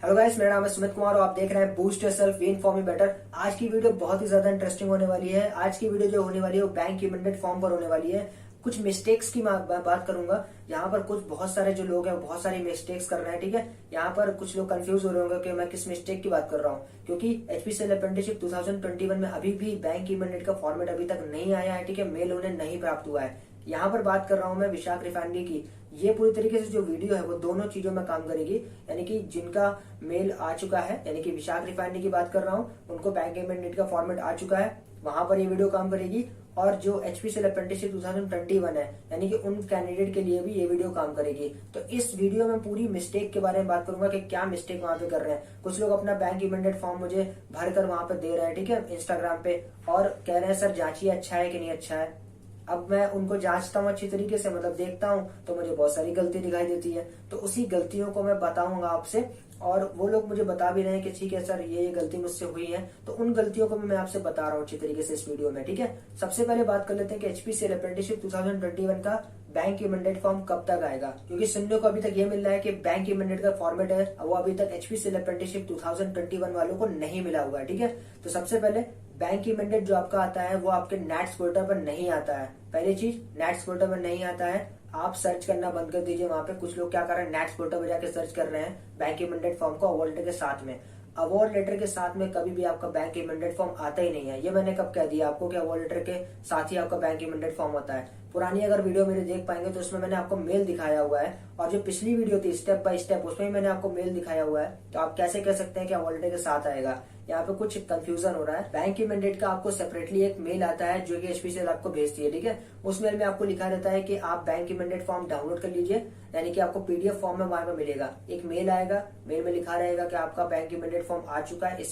Hello guys, मेरा नाम है सुमित कुमार और आप देख रहे हैं boost yourself win for me better. आज की वीडियो बहुत ही ज्यादा इंटरेस्टिंग होने वाली है। आज की वीडियो जो होने वाली है वो बैंक इमेंडेड फॉर्म पर होने वाली है। कुछ मिस्टेक्स की मैं बात करूंगा। यहाँ पर कुछ बहुत सारे जो लोग हैं बहुत सारी मिस्टेक्स कर रहे हैं। ठीक है, यहाँ पर कुछ लोग कंफ्यूज हो रहे होंगे कि मैं किस मिस्टेक की बात कर रहा हूँ, क्योंकि एचपीसीएल अप्रेंटिसशिप 2021 में अभी भी बैंक इमेंडेड का फॉर्मेट अभी तक नहीं आया है। ठीक है, मेल उन्हें नहीं प्राप्त हुआ है। यहाँ पर बात कर रहा हूँ मैं विशाख रिफाइनरी की। ये पूरी तरीके से जो वीडियो है वो दोनों चीजों में काम करेगी, यानी कि जिनका मेल आ चुका है, यानी कि विशाख रिफाइनरी की बात कर रहा हूँ, उनको बैंक इमेंडेड का फॉर्मेट आ चुका है, वहां पर ये वीडियो काम करेगी। और जो एचपीसीएल अप्रेंटिसशिप 2021 है, यानी कि उन कैंडिडेट के लिए भी ये वीडियो काम करेगी। तो इस वीडियो में पूरी मिस्टेक के बारे में बात करूंगा कि क्या मिस्टेक वहां पे कर रहे हैं। कुछ लोग अपना बैंक इमेंडेड फॉर्म मुझे भरकर वहां पे दे रहे हैं, ठीक है, इंस्टाग्राम पे, और कह रहे हैं सर जांचिए अच्छा है कि नहीं अच्छा है। अब मैं उनको जांचता हूँ अच्छी तरीके से, मतलब देखता हूँ, तो मुझे बहुत सारी गलती दिखाई देती है। तो उसी गलतियों को मैं बताऊंगा आपसे, और वो लोग मुझे बता भी रहे हैं कि ठीक है सर ये गलती मुझसे हुई है। तो उन गलतियों को मैं आपसे बता रहा हूँ अच्छी तरीके से इस वीडियो में। ठीक है, सबसे पहले बात कर लेते हैं कि एचपीसीएल अप्रेंटिसशिप 2021 का बैंक इमेंडेड फॉर्म कब तक आएगा, क्योंकि सुनने को अभी तक ये मिल रहा है कि बैंक इमेंडेड का फॉर्मेट है वो अभी तक एचपीसीएल अप्रेंटिसशिप 2021 वालों को नहीं मिला हुआ है। ठीक है, तो सबसे पहले बैंक इमेंडेड जो आपका आता है वो आपके नेट्स पोर्टल पर नहीं आता है। पहली चीज, नेट्स पोर्टल पर नहीं आता है। आप सर्च करना बंद कर दीजिए। वहां पे कुछ लोग क्या कर रहे हैं, नेट्स पोर्टल पर जाके सर्च कर रहे हैं बैंक इमेंडेड फॉर्म को अवॉर्ड लेटर के साथ में। अवॉर्ड लेटर के साथ में कभी भी आपका बैंक इमेंडेड फॉर्म आता ही नहीं है। ये मैंने कब कह दिया आपको कि अवॉर्ड लेटर के साथ ही आपका बैंक इमेंडेड फॉर्म होता है। पुरानी अगर वीडियो मेरे देख पाएंगे तो उसमें मैंने आपको मेल दिखाया हुआ है, और जो पिछली वीडियो थी स्टेप बाय स्टेप उसमें भी मैंने आपको मेल दिखाया हुआ है। तो आप कैसे कह सकते हैं कि अवॉर्ड लेटर के साथ आएगा। यहाँ पे कुछ कंफ्यूजन हो रहा है। बैंक इमेंडेड का आपको सेपरेटली एक मेल आता है जो कि एचपीसीएल आपको भेजती है। ठीक है, उस मेल में आपको लिखा रहता है कि आप बैंक इमेंडेड फॉर्म डाउनलोड कर लीजिए, यानी कि आपको पीडीएफ फॉर्म में वहां पर मिलेगा। एक मेल आएगा, मेल में लिखा रहेगा कि आपका बैंक इमेंडेड फॉर्म आ चुका है,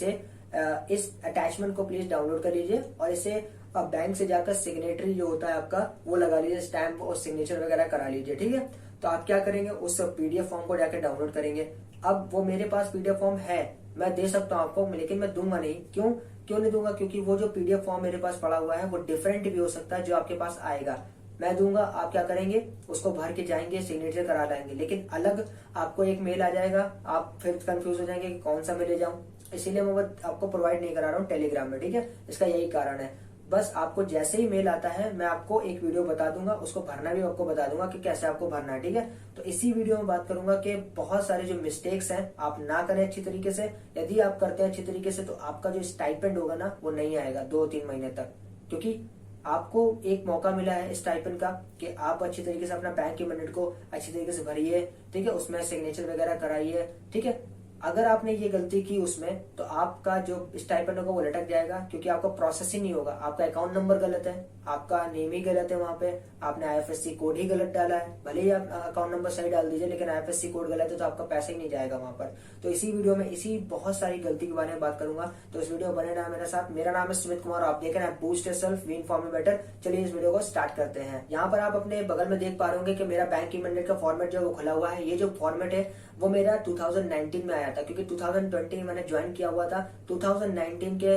इस अटैचमेंट को प्लीज डाउनलोड कर लीजिए, और इसे आप बैंक से जाकर सिग्नेटरी जो होता है आपका वो लगा लीजिए, स्टैम्प और सिग्नेचर वगैरह करा लीजिए। ठीक है, तो आप क्या करेंगे, उस पीडीएफ फॉर्म को जाकर डाउनलोड करेंगे। अब वो मेरे पास पीडीएफ फॉर्म है, मैं दे सकता हूँ आपको, लेकिन मैं दूंगा नहीं। क्यों नहीं दूंगा, क्योंकि वो जो पीडीएफ फॉर्म मेरे पास पड़ा हुआ है वो डिफरेंट भी हो सकता है जो आपके पास आएगा। मैं दूंगा, आप क्या करेंगे, उसको भर के जाएंगे, सिग्नेचर करा लाएंगे, लेकिन अलग आपको एक मेल आ जाएगा। आप फिर कंफ्यूज हो जाएंगे कि कौन सा मेल ले जाऊं, इसीलिए मैं आपको प्रोवाइड नहीं करा रहा हूँ टेलीग्राम में। ठीक है, इसका यही कारण है। बस आपको जैसे ही मेल आता है मैं आपको एक वीडियो बता दूंगा, उसको भरना भी आपको बता दूंगा कि कैसे आपको भरना है। ठीक है, तो इसी वीडियो में बात करूंगा कि बहुत सारे जो मिस्टेक्स हैं आप ना करें अच्छी तरीके से। यदि आप करते हैं अच्छी तरीके से तो आपका जो स्टाइपेंड होगा ना वो नहीं आएगा 2-3 महीने तक, क्योंकि आपको एक मौका मिला है स्टाइपेंड का कि आप अच्छी तरीके से अपना बैंक इमेंडेड को अच्छी तरीके से भरिए। ठीक है, उसमें सिग्नेचर वगैरह कराइए। ठीक है, अगर आपने ये गलती की उसमें तो आपका जो स्टाइपेंड होगा वो लटक जाएगा, क्योंकि आपका प्रोसेस ही नहीं होगा। आपका अकाउंट नंबर गलत है, आपका नेम ही गलत है, वहां पे आपने आईएफएससी कोड ही गलत डाला है। भले ही आप अकाउंट नंबर सही डाल दीजिए, लेकिन आईएफएससी कोड गलत है तो आपका पैसा ही नहीं जाएगा वहां पर। तो इसी वीडियो में इसी बहुत सारी गलती के बारे में बात करूंगा। तो इस वीडियो बने रहा मेरे साथ। मेरा नाम है सुमित कुमार, आप देख रहे हैं boost yourself win for me better. चलिए इस वीडियो को स्टार्ट करते हैं। यहाँ पर आप अपने बगल में देख पा रहे होंगे कि मेरा बैंक इमेंडेड का फॉर्मेट जो वो खुला हुआ है। ये जो फॉर्मेट है वो मेरा 2019 में आया था, क्योंकि 2020 में मैंने ज्वाइन किया हुआ था। 2019 के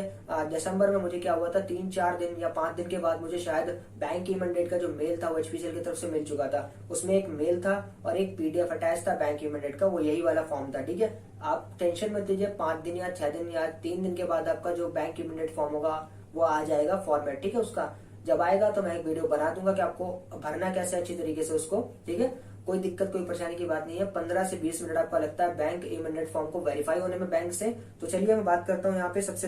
दिसंबर में मुझे क्या हुआ था, 3-4 दिन या 5 दिन के बाद मुझे शायद बैंक इमेंडेड का जो मेल था वो एचपीसीएल की तरफ से मिल चुका था। उसमें एक मेल था और एक पीडीएफ अटैच था बैंक इमेंडेड का, वो यही वाला फॉर्म था। ठीक है, आप टेंशन मत लीजिए, 5 दिन या 6 दिन या 3 दिन के बाद आपका जो बैंक इमेंडेड फॉर्म होगा वो आ जाएगा फॉर्मेट। ठीक है, उसका जब आएगा तो मैं एक वीडियो बना दूंगा कि आपको भरना कैसे अच्छी तरीके से उसको। ठीक है, कोई दिक्कत कोई परेशानी की बात नहीं है। 15 से 20 मिनट आपका लगता है बैंक इमेंडेड फॉर्म को वेरीफाई होने में बैंक से। तो चलिए मैं बात करता हूँ। यहाँ पे सबसे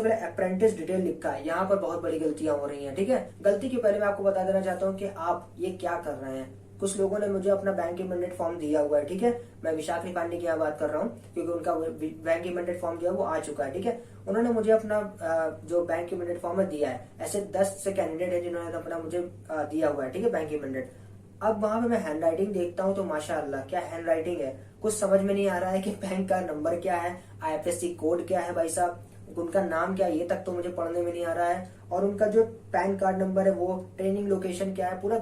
पहले अप्रेंटिस डिटेल लिखा है, यहाँ पर बहुत बड़ी गलतियां हो रही हैं। ठीक है, गलती के पहले मैं आपको बता देना चाहता हूँ कि आप ये क्या कर रहे हैं। कुछ लोगों ने मुझे अपना बैंक इमेंडेड फॉर्म दिया हुआ है। ठीक है, मैं विशाख रिफाइनरी की यहाँ बात कर रहा हूँ, क्योंकि उनका बैंक इमेंडेड फॉर्म जो है वो आ चुका है। ठीक है, उन्होंने मुझे अपना जो बैंक इमेंडेड फॉर्म है दिया है। ऐसे 10 से कैंडिडेट है जिन्होंने अपना मुझे दिया हुआ है। ठीक है, बैंक इमेंडेड। अब वहां पे मैं हैंड राइटिंग देखता हूँ तो माशाअल्लाह क्या हैंड राइटिंग है। कुछ समझ में नहीं आ रहा है कि बैंक का नंबर क्या है, आईएफएससी कोड क्या है, भाई साहब उनका नाम क्या है ये तक तो मुझे पढ़ने में नहीं आ रहा है। और उनका जो पैन कार्ड नंबर है वो, ट्रेनिंग लोकेशन क्या है, पूरा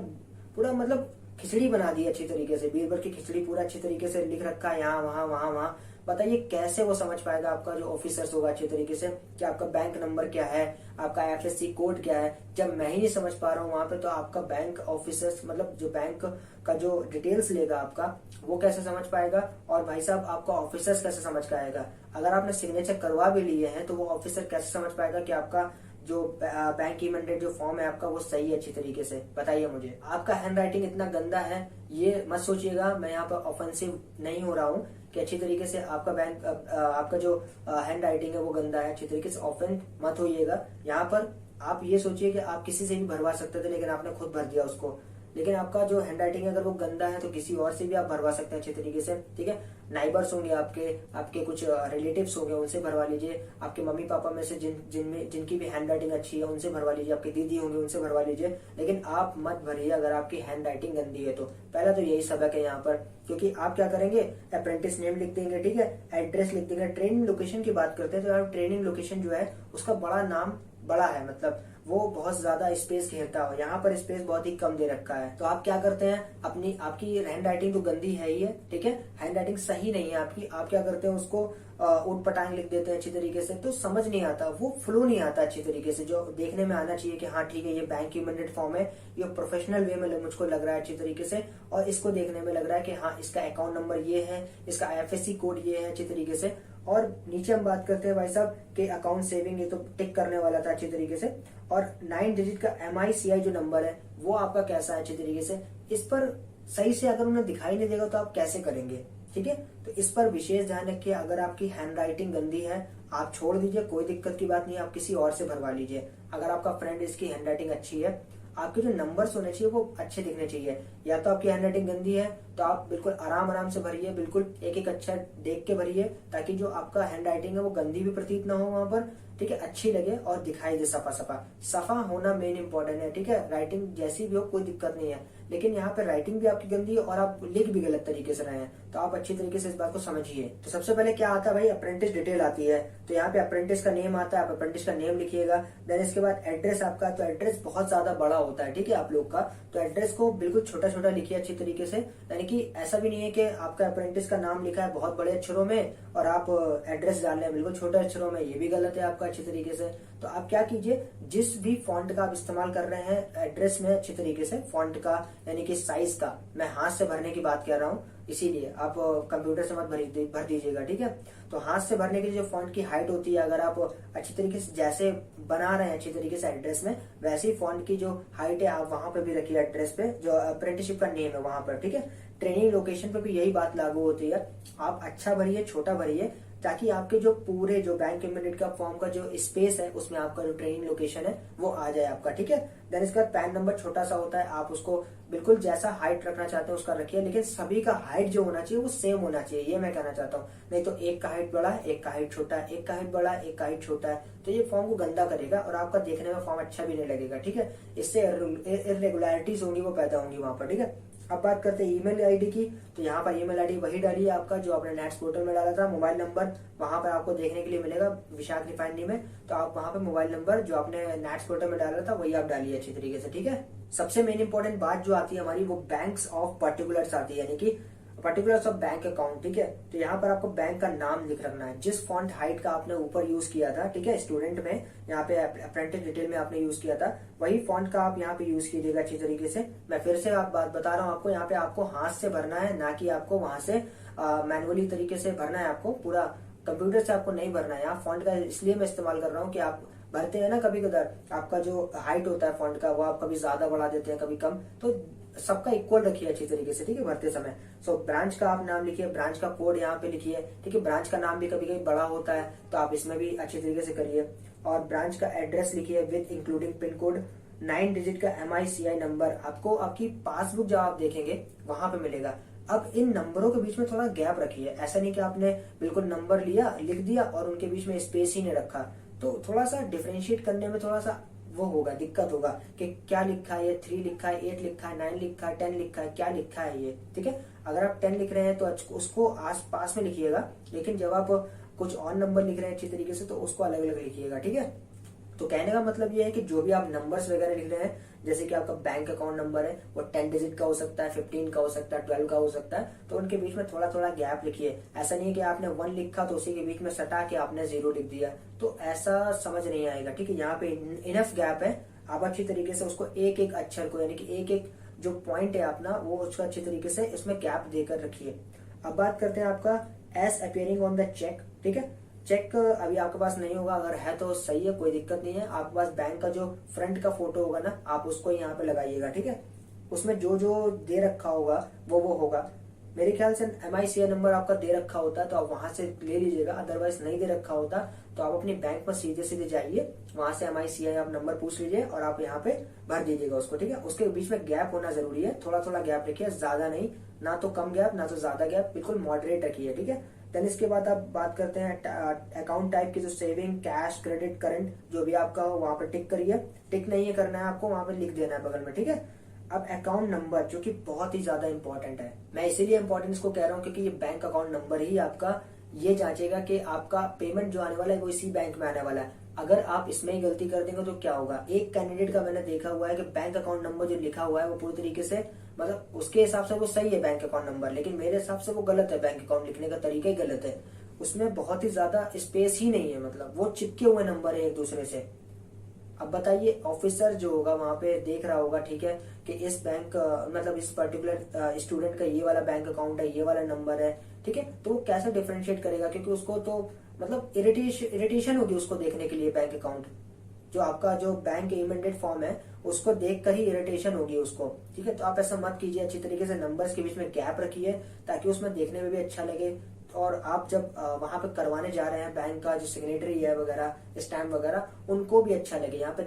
पूरा मतलब खिचड़ी बना दी अच्छी तरीके से, बीरबल की खिचड़ी पूरा अच्छी तरीके से लिख रखा है, यहाँ वहां वहां वहां। बताइए कैसे वो समझ पाएगा आपका जो ऑफिसर्स होगा अच्छी तरीके से कि आपका बैंक नंबर क्या है, आपका IFSC कोड क्या है। जब मैं ही नहीं समझ पा रहा हूँ वहां पे, तो आपका बैंक ऑफिसर्स मतलब जो बैंक का जो डिटेल्स लेगा आपका, वो कैसे समझ पाएगा। और भाई साहब आपका ऑफिसर्स कैसे समझ पाएगा। अगर आपने सिग्नेचर करवा भी लिए हैं तो वो ऑफिसर कैसे समझ पाएगा कि आपका जो बैंक की मैंडेट जो फॉर्म है आपका वो सही है अच्छी तरीके से। बताइए मुझे, आपका हैंड राइटिंग इतना गंदा है ये मत सोचिएगा। मैं यहाँ पर ऑफेंसिव नहीं हो रहा हूँ कि अच्छी तरीके से आपका बैंक आपका जो हैंड राइटिंग है वो गंदा है, अच्छी तरीके से ऑफेंड मत होइएगा। यहाँ पर आप ये सोचिए कि आप किसी से भी भरवा सकते थे, लेकिन आपने खुद भर दिया उसको। लेकिन आपका जो हैंड राइटिंग अगर वो गंदा है तो किसी और से भी आप भरवा सकते हैं अच्छे तरीके से, ठीक है। नाइबर्स होंगे आपके, आपके कुछ रिलेटिव्स होंगे, उनसे भरवा लीजिए। आपके मम्मी पापा में से जिनकी भी हैंड राइटिंग अच्छी है उनसे भरवा लीजिए। आपकी दीदी होंगे उनसे भरवा लीजिए, लेकिन आप मत भरिए अगर आपकी हैंड राइटिंग गंदी है तो। पहला तो यही सबक है यहाँ पर, क्योंकि आप क्या करेंगे, अप्रेंटिस नेम लिख देंगे, ठीक है, एड्रेस लिख देंगे। ट्रेनिंग लोकेशन की बात करते हैं तो यार ट्रेनिंग लोकेशन जो है उसका बड़ा नाम बड़ा है, मतलब वो बहुत ज्यादा स्पेस घेरता हो। यहाँ पर स्पेस बहुत ही कम दे रखा है। तो आप क्या करते हैं, आपकी हैंड राइटिंग तो गंदी है ही है, ठीक है, हैंड राइटिंग सही नहीं है आपकी। आप क्या करते हैं, उसको ऊट पटांग लिख देते हैं अच्छी तरीके से, तो समझ नहीं आता, वो फ्लो नहीं आता अच्छी तरीके से जो देखने में आना चाहिए कि हाँ ठीक है ये बैंक की मैंडेट फॉर्म है, ये प्रोफेशनल वे में मुझको लग रहा है अच्छी तरीके से। और इसको देखने में लग रहा है कि हाँ इसका अकाउंट नंबर ये है, इसका IFSC कोड ये है अच्छी तरीके से। और नीचे हम बात करते हैं भाई साहब कि अकाउंट सेविंग, ये तो टिक करने वाला था अच्छी तरीके से। और 9 डिजिट का MICI जो नंबर है वो आपका कैसा है अच्छी तरीके से, इस पर सही से अगर उन्हें दिखाई नहीं देगा तो आप कैसे करेंगे, ठीक है। तो इस पर विशेष ध्यान रखिए। अगर आपकी हैंड राइटिंग गंदी है आप छोड़ दीजिए, कोई दिक्कत की बात नहीं, आप किसी और से भरवा लीजिए। अगर आपका फ्रेंड इसकी हैंड राइटिंग अच्छी है, आपके जो नंबर्स होने चाहिए वो अच्छे दिखने चाहिए। या तो आपकी हैंड राइटिंग गंदी है तो आप बिल्कुल आराम आराम से भरिए, बिल्कुल एक एक अक्षर देख के भरिए, ताकि जो आपका हैंड राइटिंग है वो गंदी भी प्रतीत ना हो वहां पर, ठीक है, अच्छी लगे और दिखाई दे सफा सफा। सफा होना मेन इंपॉर्टेंट है, ठीक है। राइटिंग जैसी भी हो कोई दिक्कत नहीं है, लेकिन यहाँ पे राइटिंग भी आपकी गंदी है और आप लिख भी गलत तरीके से रहे हैं, तो आप अच्छी तरीके से इस बात को समझिए। तो सबसे पहले क्या आता है भाई, अप्रेंटिस डिटेल आती है। तो यहाँ पे अप्रेंटिस का नेम आता है, आप अप्रेंटिस का नेम लिखिएगा। देन इसके बाद एड्रेस आपका, तो एड्रेस बहुत ज्यादा बड़ा होता है, ठीक है, आप लोग का, तो एड्रेस को बिल्कुल छोटा छोटा लिखिए अच्छी तरीके से। यानी कि ऐसा भी नहीं है कि आपका अप्रेंटिस का नाम लिखा है बहुत बड़े अक्षरों में और आप एड्रेस डाल रहे हैं बिल्कुल छोटे अक्षरों में, ये भी गलत है आपका अच्छी तरीके से। तो आप क्या कीजिए, जिस भी फॉन्ट का आप इस्तेमाल कर रहे हैं एड्रेस में, अच्छी तरीके से फॉन्ट का यानी कि साइज का, मैं हाथ से भरने की बात कर रहा हूँ, इसीलिए आप कंप्यूटर से मत भर दीजिएगा, ठीक है। तो हाथ से भरने के लिए जो फॉन्ट की हाइट होती है, अगर आप अच्छी तरीके से जैसे बना रहे हैं अच्छी तरीके से एड्रेस में, वैसे ही फॉन्ट की जो हाइट है आप वहां पे भी रखिए एड्रेस पे, जो अप्रेंटिसशिप का नेम है वहां पर, ठीक है। ट्रेनिंग लोकेशन पे भी यही बात लागू होती है, आप अच्छा भरिए, छोटा भरिए, ताकि आपके जो पूरे जो बैंक इमीडिएट का फॉर्म का जो स्पेस है उसमें आपका जो ट्रेनिंग लोकेशन है वो आ जाए आपका, ठीक है। देन इसका पैन नंबर छोटा सा होता है, आप उसको बिल्कुल जैसा हाइट रखना चाहते हैं उसका रखिए, लेकिन सभी का हाइट जो होना चाहिए वो सेम होना चाहिए, ये मैं कहना चाहता हूँ। नहीं तो एक का हाइट बड़ा है, एक का हाइट छोटा है, एक का हाइट बड़ा है, एक का हाइट छोटा है, तो ये फॉर्म को गंदा करेगा और आपका देखने में फॉर्म अच्छा भी नहीं लगेगा, ठीक है। इससे इरेगुलरिटीज होंगी वो पैदा होंगी वहां पर, ठीक है। अब बात करते हैं ईमेल आईडी की, तो यहाँ पर ईमेल आईडी वही डालिए आपका जो आपने नेट्स पोर्टल में डाला था। मोबाइल नंबर वहां पर आपको देखने के लिए मिलेगा विशाख रिफाइनरी में, तो आप वहां पर मोबाइल नंबर जो आपने नेट्स पोर्टल में डाला था वही आप डालिए अच्छी तरीके से, ठीक है। सबसे मेन इंपॉर्टेंट बात जो आती है हमारी वो बैंक्स ऑफ पर्टिकुलर्स आती है, यानी कि पर्टिकुलर्स ऑफ बैंक अकाउंट, ठीक है। तो यहाँ पर आपको बैंक का नाम लिख रखना है, जिस फॉन्ट हाइट का आपने ऊपर यूज किया था, ठीक है, स्टूडेंट में, यहाँ पे अप्रेंटिस डिटेल में आपने यूज किया था, वही फॉन्ट का आप यहाँ पे यूज कीजिएगा अच्छी तरीके से। मैं फिर से आप बात बता रहा हूँ आपको, यहाँ पे आपको हाथ से भरना है, ना कि आपको वहां से मैनुअली तरीके से भरना है, आपको पूरा कंप्यूटर से आपको नहीं भरना है। यहाँ फॉन्ट का इसलिए मैं इस्तेमाल कर रहा हूँ कि आप भरते हैं ना कभी कभार, आपका जो हाइट होता है फॉन्ट का वो आप कभी ज्यादा बढ़ा देते हैं कभी कम, तो सबका इक्वल रखिए अच्छी तरीके से, ठीक है, भरते समय। सो ब्रांच का आप नाम लिखिए, ब्रांच का कोड यहाँ पे लिखिए, ठीक है। ब्रांच का नाम भी कभी कभी बड़ा होता है तो आप इसमें भी अच्छी तरीके से करिए। और ब्रांच का एड्रेस लिखिए with including pin code, 9 digit का MICI नंबर आपको आपकी पासबुक जब आप देखेंगे वहां पे मिलेगा। अब इन नंबरों के बीच में थोड़ा गैप रखिए, ऐसा नहीं कि आपने बिल्कुल नंबर लिया लिख दिया और उनके बीच में स्पेस ही नहीं रखा, तो थोड़ा सा डिफरेंशिएट करने में थोड़ा सा वो होगा, दिक्कत होगा कि क्या लिखा है, ये 3 लिखा है, 8 लिखा है, 9 लिखा है, 10 लिखा है, क्या लिखा है ये, ठीक है। अगर आप 10 लिख रहे हैं तो उसको आस पास में लिखिएगा, लेकिन जब आप कुछ और नंबर लिख रहे हैं अच्छी तरीके से तो उसको अलग अलग लिखिएगा, ठीक है। तो कहने का मतलब ये है कि जो भी आप नंबर्स वगैरह लिख रहे हैं, जैसे कि आपका बैंक अकाउंट नंबर है वो 10 डिजिट का हो सकता है, 15 का हो सकता है, 12 का हो सकता है, तो उनके बीच में थोड़ा थोड़ा गैप लिखिए। ऐसा नहीं है कि आपने 1 लिखा तो उसी के बीच में सटा के आपने 0 लिख दिया, तो ऐसा समझ नहीं आएगा। ठीक है, यहाँ पे इनफ गैप है, आप अच्छी तरीके से उसको एक एक अक्षर को यानी कि एक एक जो पॉइंट है अपना वो उसका अच्छी तरीके से इसमें गैप देकर रखिए। अब बात करते हैं आपका as appearing on the cheque. ठीक है, चेक अभी आपके पास नहीं होगा, अगर है तो सही है, कोई दिक्कत नहीं है। आपके पास बैंक का जो फ्रंट का फोटो होगा ना, आप उसको यहाँ पे लगाइएगा। ठीक है, उसमें जो जो दे रखा होगा वो होगा। मेरे ख्याल से MICI नंबर आपका दे रखा होता है तो आप वहां से ले लीजिएगा, अदरवाइज नहीं दे रखा होता तो आप अपनी बैंक में सीधे सीधे जाइए, वहां से MICI आप नंबर पूछ लीजिए और आप यहाँ पे भर दीजिएगा उसको। ठीक है, उसके बीच में गैप होना जरूरी है, थोड़ा थोड़ा गैप रखिए, ज्यादा नहीं, ना तो कम गैप ना तो ज्यादा गैप, बिल्कुल मॉडरेट रखिए। ठीक है, देन इसके बाद आप बात करते हैं अकाउंट टाइप की, जो सेविंग, कैश, क्रेडिट, करंट जो भी आपका हो वहां पर टिक करिए। टिक नहीं है करना है आपको, वहां पर लिख देना है बगल में। ठीक है, अब अकाउंट नंबर जो कि बहुत ही ज्यादा इंपॉर्टेंट है, मैं इसीलिए इंपॉर्टेंट इसको कह रहा हूँ क्योंकि ये बैंक अकाउंट नंबर ही आपका ये जांचेगा कि आपका पेमेंट जो आने वाला है वो इसी बैंक में आने वाला है। अगर आप इसमें ही गलती कर देंगे तो क्या होगा। एक कैंडिडेट का मैंने देखा हुआ है कि बैंक अकाउंट नंबर जो लिखा हुआ है वो पूरी तरीके से मतलब उसके हिसाब से वो सही है बैंक अकाउंट नंबर, लेकिन मेरे हिसाब से वो गलत है, बैंक अकाउंट लिखने का तरीका ही गलत है, उसमें बहुत ही ज्यादा स्पेस ही नहीं है, मतलब वो चिपके हुए नंबर है एक दूसरे से। अब बताइए ऑफिसर जो होगा वहां पे देख रहा होगा, ठीक है, कि इस बैंक मतलब इस पर्टिकुलर स्टूडेंट का ये वाला बैंक अकाउंट है, ये वाला नंबर है, ठीक है, तो वो कैसे डिफरेंशिएट करेगा, क्योंकि उसको तो मतलब इरिटेशन होगी उसको देखने के लिए। बैंक अकाउंट जो आपका जो बैंक इमेंडेड फॉर्म है उसको देखकर ही इरिटेशन होगी उसको। ठीक है, तो आप ऐसा मत कीजिए, अच्छी तरीके से नंबर्स के बीच में गैप रखिए ताकि उसमें देखने में भी अच्छा लगे। और आप जब वहां पे करवाने जा रहे हैं बैंक का जो सिग्नेटरी है वगैरह, स्टैम्प वगैरह, उनको भी अच्छा लगे। यहाँ पे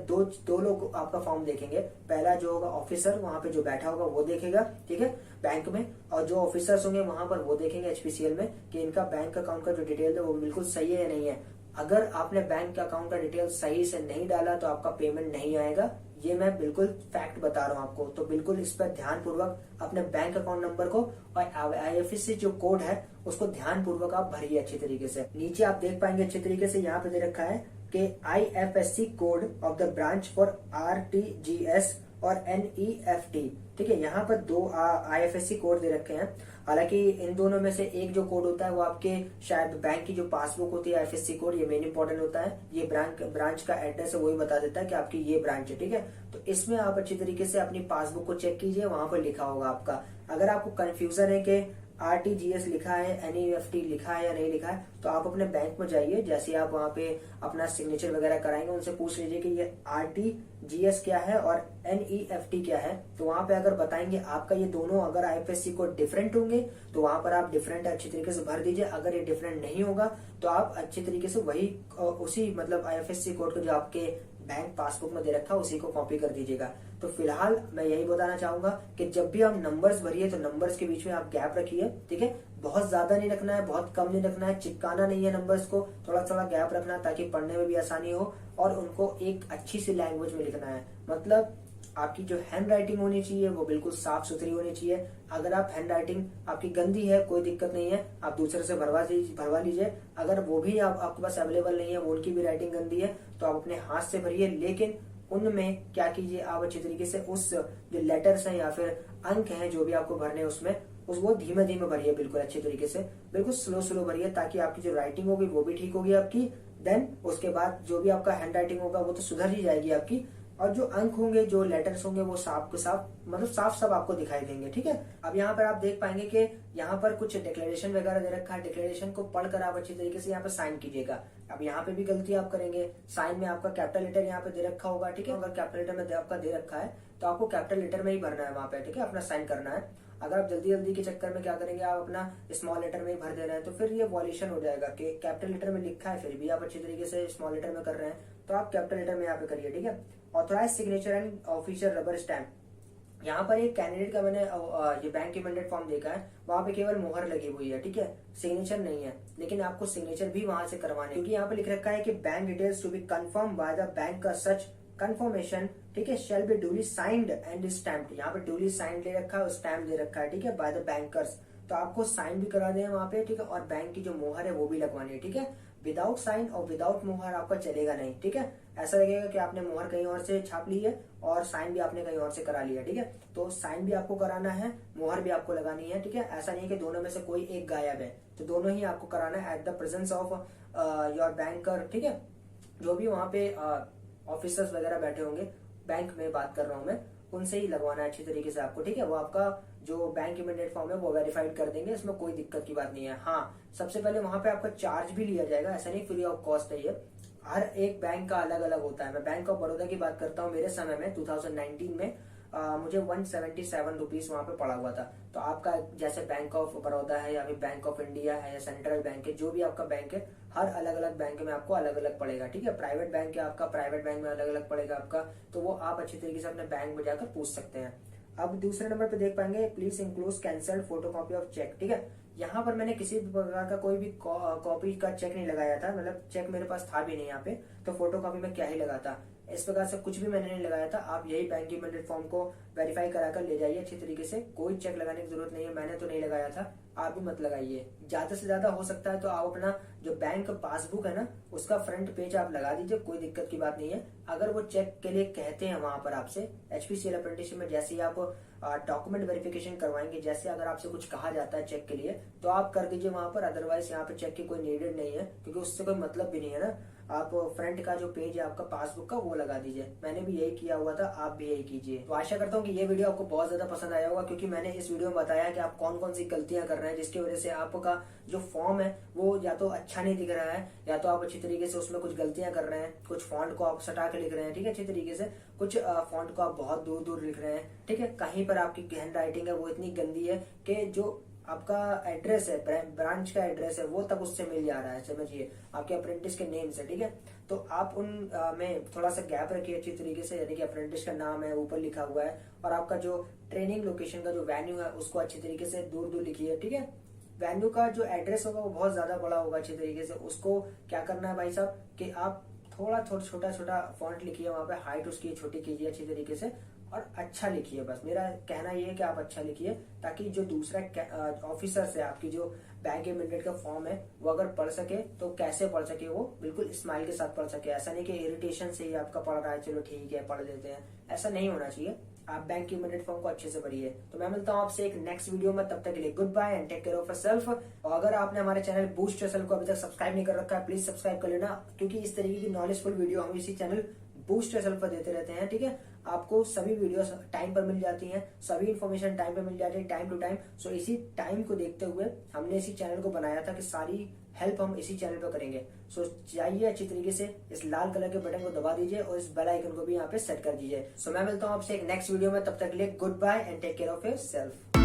दो लोग आपका फॉर्म देखेंगे, पहला जो होगा ऑफिसर वहां पे जो बैठा होगा वो देखेगा, ठीक है, बैंक में, और जो ऑफिसर्स होंगे वहां पर वो देखेंगे HPCL में कि इनका बैंक अकाउंट का जो डिटेल है वो बिल्कुल सही है या नहीं है। अगर आपने बैंक अकाउंट का डिटेल सही से नहीं डाला तो आपका पेमेंट नहीं आएगा, ये मैं बिल्कुल फैक्ट बता रहा हूँ आपको। तो बिल्कुल इस पर ध्यान पूर्वक अपने बैंक अकाउंट नंबर को और IFSC जो कोड है उसको ध्यान पूर्वक आप भरिए अच्छी तरीके से। नीचे आप देख पाएंगे अच्छी तरीके से यहाँ पे दे रखा है कि IFSC code of the branch for RTGS और NEFT। ठीक है, यहाँ पर दो IFSC कोड दे रखे हैं। हालांकि इन दोनों में से एक जो कोड होता है वो आपके शायद बैंक की जो पासबुक होती है IFSC कोड, ये मेन इंपॉर्टेंट होता है। ये ब्रांच का एड्रेस है वही बता देता है कि आपकी ये ब्रांच है। ठीक है, तो इसमें आप अच्छी तरीके से अपनी पासबुक को चेक कीजिए, वहां पर लिखा होगा आपका। अगर आपको कंफ्यूजन है कि RTGS लिखा है, NEFT लिखा है या नहीं लिखा है, तो आप अपने बैंक में जाइए, जैसे आप वहां पे अपना सिग्नेचर वगैरह कराएंगे उनसे पूछ लीजिए कि ये RTGS क्या है और NEFT क्या है। तो वहां पे अगर बताएंगे आपका ये दोनों अगर IFSC कोड डिफरेंट होंगे तो वहां पर आप डिफरेंट अच्छी तरीके से भर दीजिए। अगर ये डिफरेंट नहीं होगा तो आप अच्छी तरीके से वही उसी मतलब IFSC कोड को जो आपके बैंक पासबुक में दे रखा है उसी को कॉपी कर दीजिएगा। तो फिलहाल मैं यही बताना चाहूंगा कि जब भी आप नंबर्स भरिए तो नंबर्स के बीच में आप गैप रखिए। ठीक है, बहुत ज्यादा नहीं रखना है, बहुत कम नहीं रखना है, चिपकाना नहीं है नंबर्स को, थोड़ा थोड़ा गैप रखना है ताकि पढ़ने में भी आसानी हो और उनको एक अच्छी सी लैंग्वेज में लिखना है। मतलब आपकी जो हैंड राइटिंग होनी चाहिए वो बिल्कुल साफ सुथरी होनी चाहिए। अगर आप हैंड राइटिंग आपकी गंदी है कोई दिक्कत नहीं है, आप दूसरे से भरवा लीजिए। अगर वो भी आपके पास अवेलेबल नहीं है, वो उनकी भी राइटिंग गंदी है, तो आप अपने हाथ से भरिए। लेकिन उनमें क्या कीजिए, आप अच्छी तरीके से उस जो लेटर्स हैं या फिर अंक हैं जो भी आपको भरने उसमें वो धीमे धीमे भरिए, बिल्कुल अच्छी तरीके से, बिल्कुल स्लो भरिए, ताकि आपकी जो राइटिंग होगी वो भी ठीक होगी आपकी। देन उसके बाद जो भी आपका हैंड राइटिंग होगा वो तो सुधर ही जाएगी आपकी, और जो अंक होंगे, जो लेटर्स होंगे वो साफ के साफ मतलब साफ आपको दिखाई देंगे। ठीक है, अब यहाँ पर आप देख पाएंगे कि यहाँ पर कुछ डिक्लेरेशन वगैरह दे रखा है। डिक्लेरेशन को पढ़कर आप अच्छी तरीके से यहाँ पे साइन कीजिएगा। अब यहाँ पे भी गलती आप करेंगे, साइन में आपका कैपिटल लेटर यहाँ पे दे रखा होगा। ठीक है, अगर कैपिटल लेटर में आपका दे रखा है तो आपको कैपिटल लेटर में ही भरना है वहां पे। ठीक है, अपना साइन करना है। अगर आप जल्दी के चक्कर में क्या करेंगे, आप अपना स्मॉल लेटर में ही भर दे रहे हैं तो फिर ये वॉल्यूशन हो जाएगा कि कैपिटल लेटर में लिखा है फिर भी आप अच्छी तरीके से स्मॉल लेटर में कर रहे हैं, तो आप कैपिटल लेटर में यहाँ पे करिए। ठीक है, authorise signature and official rubber stamp. यहाँ पर एक कैंडिडेट का मैंने ये बैंक इमेंडेड फॉर्म देखा है, वहां पे केवल मोहर लगी हुई है। ठीक है, सिग्नेचर नहीं है, लेकिन आपको सिग्नेचर भी वहां से करवाने, क्योंकि यहाँ पे लिख रखा है कि bank details to be confirm by the bank का सच कंफर्मेशन, ठीक है, shall be duly signed and stamped. यहाँ पे डूली साइंड ले रखा है और स्टैम्प दे रखा है। ठीक है, बाय द बैंकर्स, तो आपको साइन भी करा दें वहां पे। ठीक है, और बैंक की जो मोहर है वो भी लगवानी है। ठीक है, विदाउट साइन और विदाउट मोहर आपका चलेगा नहीं। ठीक है, ऐसा लगेगा कि आपने मोहर कहीं और से छाप ली है और साइन भी आपने कहीं और से करा लिया। ठीक है, तो साइन भी आपको कराना है, मोहर भी आपको लगानी है। ठीक है, ऐसा नहीं है कि दोनों में से कोई एक गायब है, तो दोनों ही आपको कराना है at the presence of your banker. ठीक है, जो भी वहां पे ऑफिसर्स वगैरह बैठे होंगे, बैंक में बात कर रहा हूं मैं, उनसे ही लगवाना है अच्छी तरीके से आपको। ठीक है, वो आपका जो बैंक इमीडिएट फॉर्म है वो वेरीफाइड कर देंगे, इसमें कोई दिक्कत की बात नहीं है। हाँ, सबसे पहले वहां पे आपका चार्ज भी लिया जाएगा, ऐसा नहीं फ्री ऑफ कॉस्ट है ये, हर एक बैंक का अलग अलग होता है। मैं बैंक ऑफ बड़ौदा की बात करता हूँ, मेरे समय में 2019 में मुझे 177 रुपीज वहां पे पड़ा हुआ था। तो आपका जैसे बैंक ऑफ बड़ौदा है या फिर बैंक ऑफ इंडिया है या सेंट्रल बैंक है, जो भी आपका बैंक है, हर अलग अलग बैंक में आपको अलग अलग पड़ेगा। ठीक है, प्राइवेट बैंक है आपका, प्राइवेट बैंक में अलग अलग पड़ेगा आपका, तो वो आप अच्छी तरीके से अपने बैंक में जाकर पूछ सकते हैं। अब दूसरे नंबर पे देख पाएंगे, please include cancelled photocopy of cheque. ठीक है, यहाँ पर मैंने किसी भी प्रकार का कोई भी कॉपी का चेक नहीं लगाया था, मतलब चेक मेरे पास था भी नहीं यहाँ पे, तो फोटोकॉपी में क्या ही लगाता, इस प्रकार से कुछ भी मैंने नहीं लगाया था। आप यही बैंक की मैंडेट फॉर्म को वेरीफाई कराकर ले जाइए अच्छी तरीके से, कोई चेक लगाने की जरूरत नहीं है, मैंने तो नहीं लगाया था, आप भी मत लगाइए। ज्यादा से ज्यादा हो सकता है तो आप अपना जो बैंक पासबुक है ना, उसका फ्रंट पेज आप लगा दीजिए, कोई दिक्कत की बात नहीं है। अगर वो चेक के लिए कहते हैं वहां पर आपसे, HPCL अप्रेंटिसशिप में जैसे ही आप डॉक्यूमेंट वेरिफिकेशन करवाएंगे, जैसे अगर आपसे कुछ कहा जाता है चेक के लिए, तो आप कर दीजिए वहां पर, अदरवाइज यहाँ पे चेक की कोई नीडेड नहीं है, क्योंकि उससे कोई मतलब भी नहीं है ना। आप फ्रंट का जो पेज है आपका पासबुक का, वो लगा दीजिए। मैंने भी यही किया हुआ था, आप भी यही कीजिए। तो आशा करता हूँ कि ये वीडियो आपको बहुत ज्यादा पसंद आया होगा, क्योंकि मैंने इस वीडियो में बताया कि आप कौन कौन सी गलतियां कर रहे हैं, जिसकी वजह से आपका जो फॉर्म है वो या तो अच्छा नहीं दिख रहा है, या तो आप अच्छी तरीके से उसमें कुछ गलतियां कर रहे हैं, कुछ फॉन्ट को आप सटा के लिख रहे हैं। ठीक है, अच्छी तरीके से कुछ फॉन्ट को आप बहुत दूर दूर लिख रहे हैं। ठीक है, कहीं पर आपकी हैंड राइटिंग है वो इतनी गंदी है कि जो आपका एड्रेस है, ब्रांच का एड्रेस है, वो तक उससे मिल जा रहा है, समझिए, आपके अप्रेंटिस के नेम से। ठीक है, तो आप उन में थोड़ा सा गैप रखिए अच्छी तरीके से, यानी कि अप्रेंटिस का नाम है ऊपर लिखा हुआ है, और आपका जो ट्रेनिंग लोकेशन का जो वेन्यू है उसको अच्छी तरीके से दूर दूर लिखिए। ठीक है, वेन्यू का जो एड्रेस होगा वो बहुत ज्यादा बड़ा होगा, अच्छी तरीके से उसको क्या करना है भाई साहब कि आप थोड़ा थोड़ा छोटा छोटा फॉन्ट लिखिए, वहां पे हाइट उसकी छोटी कीजिए अच्छी तरीके से, और अच्छा लिखिए। बस मेरा कहना ये है कि आप अच्छा लिखिए, ताकि जो दूसरा ऑफिसर है, आपकी जो बैंक इमीडिएट का फॉर्म है, वो अगर पढ़ सके तो कैसे पढ़ सके, वो बिल्कुल स्माइल के साथ पढ़ सके। ऐसा नहीं कि इरिटेशन से ही आपका पढ़ रहा है, चलो ठीक है पढ़ लेते हैं, ऐसा नहीं होना चाहिए। आप बैंक की इमीडिएट फॉर्म को अच्छे से पढ़िए। तो मैं मिलता हूँ आपसे एक नेक्स्ट वीडियो में, तब तक के लिए goodbye and take care of yourself. और अगर आपने हमारे चैनल बूस्ट योरसेल्फ को अभी तक सब्सक्राइब नहीं कर रखा है, प्लीज सब्सक्राइब कर लेना, क्योंकि इस तरीके की नॉलेजफुल वीडियो हम इसी चैनल बूस्ट योरसेल्फ पर देते रहते हैं। ठीक है, आपको सभी वीडियोस टाइम पर मिल जाती हैं, सभी इन्फॉर्मेशन टाइम पर मिल जाती है, टाइम टू टाइम। सो इसी टाइम को देखते हुए हमने इसी चैनल को बनाया था कि सारी हेल्प हम इसी चैनल पर करेंगे। सो जाइए अच्छी तरीके से इस लाल कलर के बटन को दबा दीजिए और इस बेल आइकन को भी यहाँ पे सेट कर दीजिए। सो मैं मिलता हूँ आपसे एक नेक्स्ट वीडियो में, तब तक के लिए goodbye and take care of yourself.